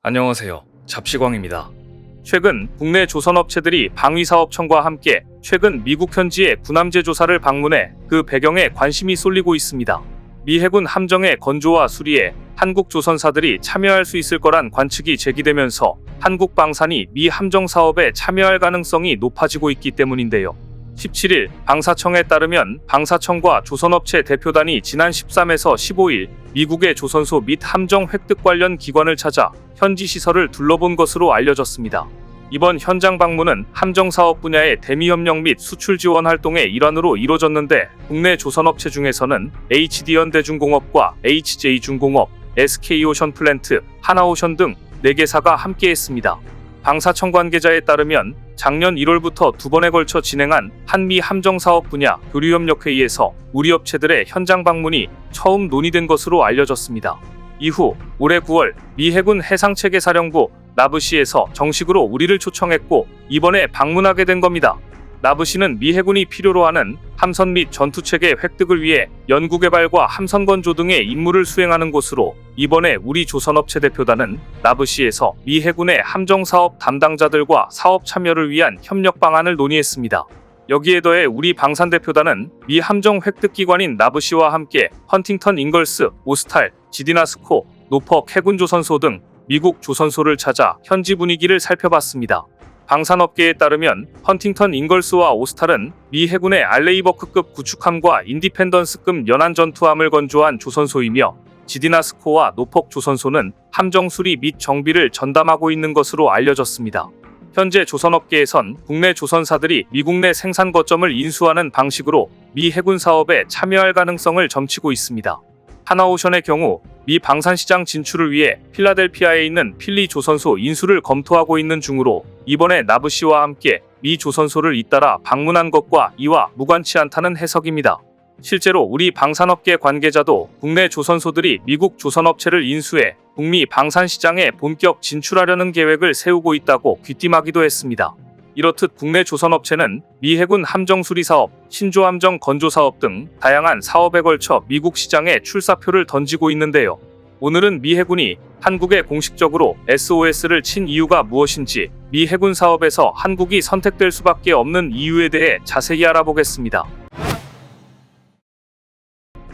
안녕하세요. 잡시광입니다. 최근 국내 조선업체들이 방위사업청과 함께 최근 미국 현지의 군함재 조사를 방문해 그 배경에 관심이 쏠리고 있습니다. 미 해군 함정의 건조와 수리에 한국 조선사들이 참여할 수 있을 거란 관측이 제기되면서 한국 방산이 미 함정 사업에 참여할 가능성이 높아지고 있기 때문인데요. 17일 방사청에 따르면 방사청과 조선업체 대표단이 지난 13에서 15일 미국의 조선소 및 함정 획득 관련 기관을 찾아 현지 시설을 둘러본 것으로 알려졌습니다. 이번 현장 방문은 함정 사업 분야의 대미협력 및 수출 지원 활동의 일환으로 이뤄졌는데 국내 조선업체 중에서는 HD현대중공업과 HJ중공업, SK오션플랜트, 하나오션 등 4개사가 함께했습니다. 방사청 관계자에 따르면 작년 1월부터 2번에 걸쳐 진행한 한미 함정 사업 분야 교류협력회의에서 우리 업체들의 현장 방문이 처음 논의된 것으로 알려졌습니다. 이후 올해 9월 미 해군 해상체계사령부 나브시에서 정식으로 우리를 초청했고 이번에 방문하게 된 겁니다. 나브시는 미 해군이 필요로 하는 함선 및 전투체계 획득을 위해 연구개발과 함선 건조 등의 임무를 수행하는 곳으로 이번에 우리 조선업체 대표단은 나브시에서 미 해군의 함정사업 담당자들과 사업 참여를 위한 협력 방안을 논의했습니다. 여기에 더해 우리 방산 대표단은 미 함정 획득기관인 나브시와 함께 헌팅턴 잉걸스, 오스탈, 지디나스코, 노퍽 해군조선소 등 미국 조선소를 찾아 현지 분위기를 살펴봤습니다. 방산업계에 따르면 헌팅턴 잉걸스와 오스탈은 미 해군의 알레이버크급 구축함과 인디펜던스급 연안 전투함을 건조한 조선소이며 지디나스코와 노폭 조선소는 함정 수리 및 정비를 전담하고 있는 것으로 알려졌습니다. 현재 조선업계에선 국내 조선사들이 미국 내 생산 거점을 인수하는 방식으로 미 해군 사업에 참여할 가능성을 점치고 있습니다. 하나오션의 경우 미 방산시장 진출을 위해 필라델피아에 있는 필리 조선소 인수를 검토하고 있는 중으로 이번에 나브시와 함께 미 조선소를 잇따라 방문한 것과 이와 무관치 않다는 해석입니다. 실제로 우리 방산업계 관계자도 국내 조선소들이 미국 조선업체를 인수해 북미 방산시장에 본격 진출하려는 계획을 세우고 있다고 귀띔하기도 했습니다. 이렇듯 국내 조선업체는 미 해군 함정수리사업, 신조함정 건조사업 등 다양한 사업에 걸쳐 미국 시장에 출사표를 던지고 있는데요. 오늘은 미 해군이 한국에 공식적으로 SOS를 친 이유가 무엇인지, 미 해군 사업에서 한국이 선택될 수밖에 없는 이유에 대해 자세히 알아보겠습니다.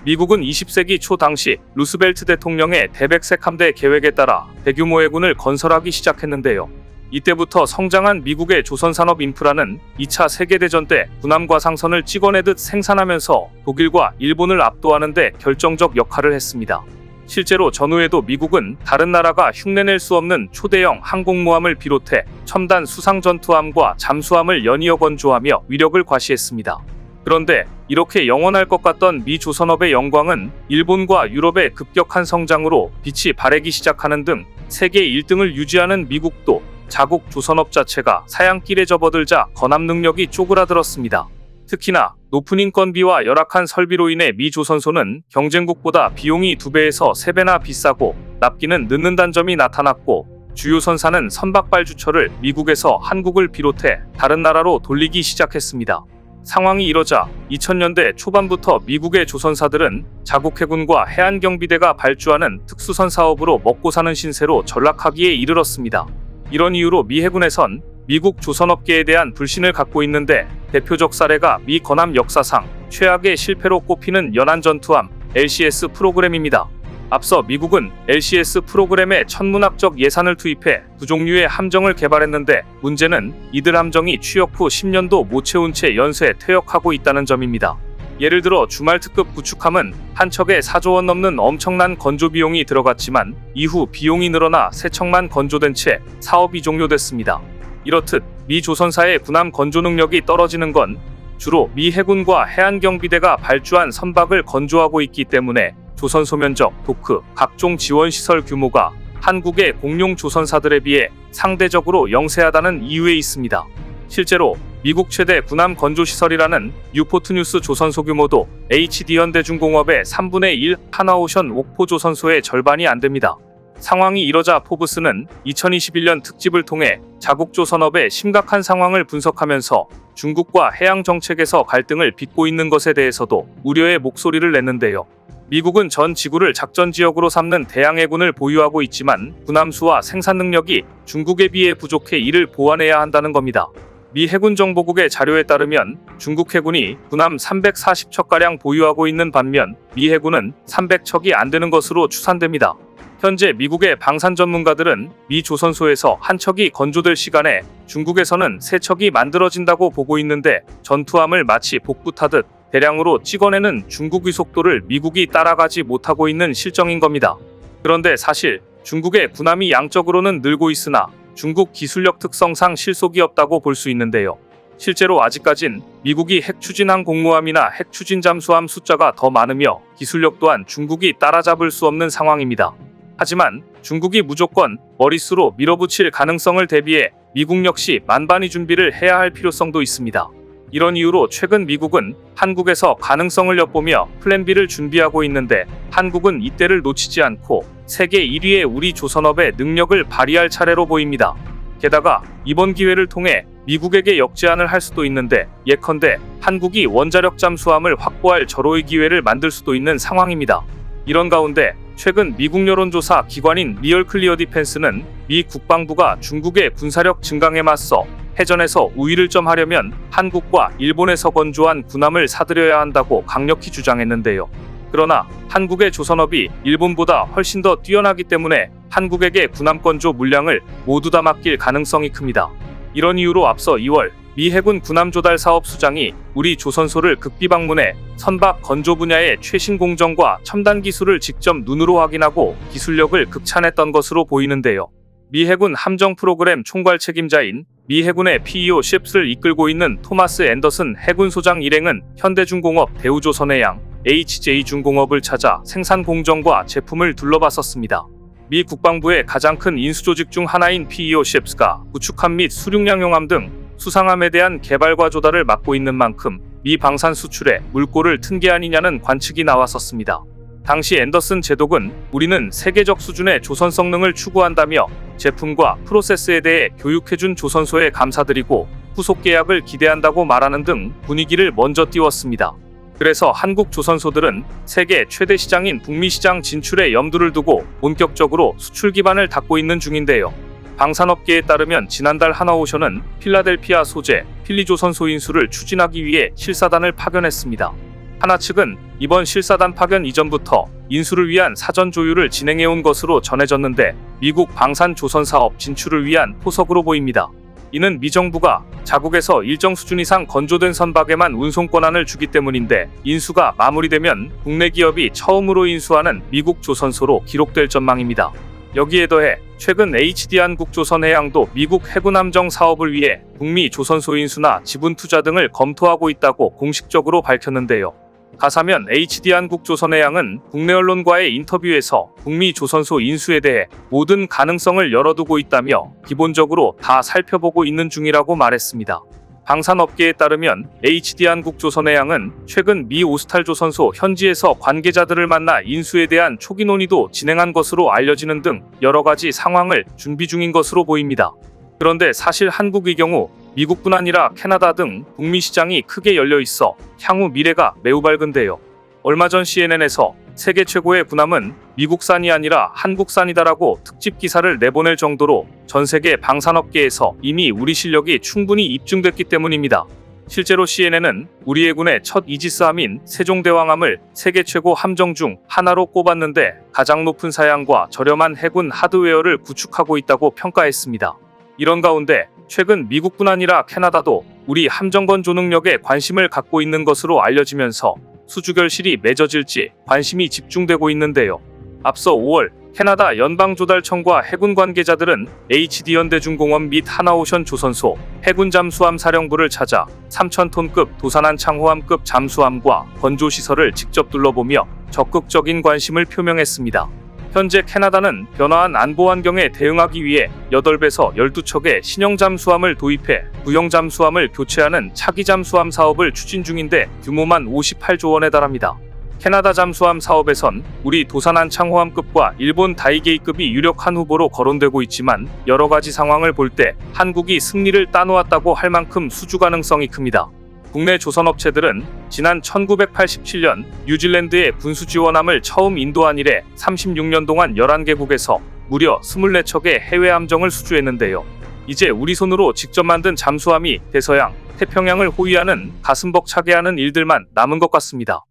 미국은 20세기 초 당시 루스벨트 대통령의 대백색 함대 계획에 따라 대규모 해군을 건설하기 시작했는데요. 이때부터 성장한 미국의 조선산업 인프라는 2차 세계대전 때 군함과 상선을 찍어내듯 생산하면서 독일과 일본을 압도하는 데 결정적 역할을 했습니다. 실제로 전후에도 미국은 다른 나라가 흉내낼 수 없는 초대형 항공모함을 비롯해 첨단 수상전투함과 잠수함을 연이어 건조하며 위력을 과시했습니다. 그런데 이렇게 영원할 것 같던 미 조선업의 영광은 일본과 유럽의 급격한 성장으로 빛이 바래기 시작하는 등 세계 1등을 유지하는 미국도 자국 조선업 자체가 사양길에 접어들자 건함 능력이 쪼그라들었습니다. 특히나 높은 인건비와 열악한 설비로 인해 미 조선소는 경쟁국보다 비용이 2배에서 3배나 비싸고 납기는 늦는다는 점이 나타났고 주요 선사는 선박발주처를 미국에서 한국을 비롯해 다른 나라로 돌리기 시작했습니다. 상황이 이러자 2000년대 초반부터 미국의 조선사들은 자국 해군과 해안경비대가 발주하는 특수선 사업으로 먹고 사는 신세로 전락하기에 이르렀습니다. 이런 이유로 미 해군에선 미국 조선업계에 대한 불신을 갖고 있는데 대표적 사례가 미 건함 역사상 최악의 실패로 꼽히는 연안전투함 LCS 프로그램입니다. 앞서 미국은 LCS 프로그램에 천문학적 예산을 투입해 두 종류의 함정을 개발했는데 문제는 이들 함정이 취역 후 10년도 못 채운 채 연쇄 퇴역하고 있다는 점입니다. 예를 들어 주말특급 구축함은 한 척에 4조 원 넘는 엄청난 건조 비용이 들어갔지만 이후 비용이 늘어나 3척만 건조된 채 사업이 종료됐습니다. 이렇듯 미 조선사의 군함 건조 능력이 떨어지는 건 주로 미 해군과 해안경비대가 발주한 선박을 건조하고 있기 때문에 조선소 면적, 도크, 각종 지원시설 규모가 한국의 공용 조선사들에 비해 상대적으로 영세하다는 이유에 있습니다. 실제로 미국 최대 군함 건조시설이라는 뉴포트뉴스 조선소 규모도 HD현대중공업의 3분의 1, 하나오션 옥포조선소의 절반이 안됩니다. 상황이 이러자 포브스는 2021년 특집을 통해 자국 조선업의 심각한 상황을 분석하면서 중국과 해양 정책에서 갈등을 빚고 있는 것에 대해서도 우려의 목소리를 냈는데요. 미국은 전 지구를 작전 지역으로 삼는 대양해군을 보유하고 있지만 군함수와 생산 능력이 중국에 비해 부족해 이를 보완해야 한다는 겁니다. 미 해군 정보국의 자료에 따르면 중국 해군이 군함 340척가량 보유하고 있는 반면 미 해군은 300척이 안 되는 것으로 추산됩니다. 현재 미국의 방산 전문가들은 미 조선소에서 한 척이 건조될 시간에 중국에서는 3척이 만들어진다고 보고 있는데 전투함을 마치 복부 타듯 대량으로 찍어내는 중국의 속도를 미국이 따라가지 못하고 있는 실정인 겁니다. 그런데 사실 중국의 군함이 양적으로는 늘고 있으나 중국 기술력 특성상 실속이 없다고 볼 수 있는데요. 실제로 아직까진 미국이 핵추진 항공모함이나 핵추진 잠수함 숫자가 더 많으며 기술력 또한 중국이 따라잡을 수 없는 상황입니다. 하지만 중국이 무조건 머릿수로 밀어붙일 가능성을 대비해 미국 역시 만반의 준비를 해야 할 필요성도 있습니다. 이런 이유로 최근 미국은 한국에서 가능성을 엿보며 플랜 B를 준비하고 있는데 한국은 이때를 놓치지 않고 세계 1위의 우리 조선업의 능력을 발휘할 차례로 보입니다. 게다가 이번 기회를 통해 미국에게 역제안을 할 수도 있는데 예컨대 한국이 원자력 잠수함을 확보할 절호의 기회를 만들 수도 있는 상황입니다. 이런 가운데 최근 미국 여론조사 기관인 리얼 클리어 디펜스는 미 국방부가 중국의 군사력 증강에 맞서 해전에서 우위를 점하려면 한국과 일본에서 건조한 군함을 사들여야 한다고 강력히 주장했는데요. 그러나 한국의 조선업이 일본보다 훨씬 더 뛰어나기 때문에 한국에게 군함 건조 물량을 모두 다 맡길 가능성이 큽니다. 이런 이유로 앞서 2월 미 해군 군함 조달 사업 수장이 우리 조선소를 극비 방문해 선박 건조 분야의 최신 공정과 첨단 기술을 직접 눈으로 확인하고 기술력을 극찬했던 것으로 보이는데요. 미 해군 함정 프로그램 총괄 책임자인 미 해군의 PEO 쉽스를 이끌고 있는 토마스 앤더슨 해군 소장 일행은 현대중공업 대우조선해양 HJ중공업을 찾아 생산 공정과 제품을 둘러봤었습니다. 미 국방부의 가장 큰 인수조직 중 하나인 PEO 쉽스가 구축함 및 수륙량용함 등 수상함에 대한 개발과 조달을 맡고 있는 만큼 미 방산 수출에 물꼬를 튼 게 아니냐는 관측이 나왔었습니다. 당시 앤더슨 제독은 우리는 세계적 수준의 조선 성능을 추구한다며 제품과 프로세스에 대해 교육해준 조선소에 감사드리고 후속 계약을 기대한다고 말하는 등 분위기를 먼저 띄웠습니다. 그래서 한국 조선소들은 세계 최대 시장인 북미 시장 진출에 염두를 두고 본격적으로 수출 기반을 닦고 있는 중인데요. 방산업계에 따르면 지난달 하나오션은 필라델피아 소재 필리조선소 인수를 추진하기 위해 실사단을 파견했습니다. 하나 측은 이번 실사단 파견 이전부터 인수를 위한 사전 조율을 진행해온 것으로 전해졌는데 미국 방산 조선 사업 진출을 위한 포석으로 보입니다. 이는 미 정부가 자국에서 일정 수준 이상 건조된 선박에만 운송 권한을 주기 때문인데 인수가 마무리되면 국내 기업이 처음으로 인수하는 미국 조선소로 기록될 전망입니다. 여기에 더해 최근 HD 한국조선해양도 미국 해군 함정 사업을 위해 북미 조선소 인수나 지분 투자 등을 검토하고 있다고 공식적으로 밝혔는데요. 가사면 HD 한국조선해양은 국내 언론과의 인터뷰에서 북미 조선소 인수에 대해 모든 가능성을 열어두고 있다며 기본적으로 다 살펴보고 있는 중이라고 말했습니다. 방산업계에 따르면 HD 한국조선해양은 최근 미 오스탈 조선소 현지에서 관계자들을 만나 인수에 대한 초기 논의도 진행한 것으로 알려지는 등 여러 가지 상황을 준비 중인 것으로 보입니다. 그런데 사실 한국의 경우 미국뿐 아니라 캐나다 등 북미 시장이 크게 열려 있어 향후 미래가 매우 밝은데요. 얼마 전 CNN에서 세계 최고의 군함은 미국산이 아니라 한국산이다라고 특집 기사를 내보낼 정도로 전 세계 방산업계에서 이미 우리 실력이 충분히 입증됐기 때문입니다. 실제로 CNN은 우리 해군의 첫 이지스함인 세종대왕함을 세계 최고 함정 중 하나로 꼽았는데 가장 높은 사양과 저렴한 해군 하드웨어를 구축하고 있다고 평가했습니다. 이런 가운데 최근 미국뿐 아니라 캐나다도 우리 함정 건조 능력에 관심을 갖고 있는 것으로 알려지면서 수주결실이 맺어질지 관심이 집중되고 있는데요. 앞서 5월 캐나다 연방조달청과 해군 관계자들은 HD현대중공업 및 하나오션 조선소 해군 잠수함 사령부를 찾아 3,000톤급 도산한 창호함급 잠수함과 건조시설을 직접 둘러보며 적극적인 관심을 표명했습니다. 현재 캐나다는 변화한 안보 환경에 대응하기 위해 8배에서 12척의 신형 잠수함을 도입해 구형 잠수함을 교체하는 차기 잠수함 사업을 추진 중인데 규모만 58조 원에 달합니다. 캐나다 잠수함 사업에선 우리 도산한 창호함급과 일본 다이게이급이 유력한 후보로 거론되고 있지만 여러 가지 상황을 볼 때 한국이 승리를 따놓았다고 할 만큼 수주 가능성이 큽니다. 국내 조선업체들은 지난 1987년 뉴질랜드의 군수 지원함을 처음 인도한 이래 36년 동안 11개국에서 무려 24척의 해외 함정을 수주했는데요. 이제 우리 손으로 직접 만든 잠수함이 대서양, 태평양을 호위하는 가슴 벅차게 하는 일들만 남은 것 같습니다.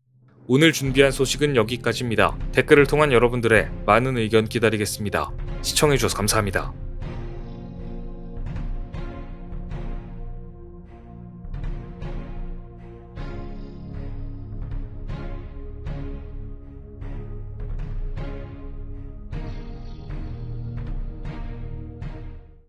오늘 준비한 소식은 여기까지입니다. 댓글을 통한 여러분들의 많은 의견 기다리겠습니다. 시청해주셔서 감사합니다.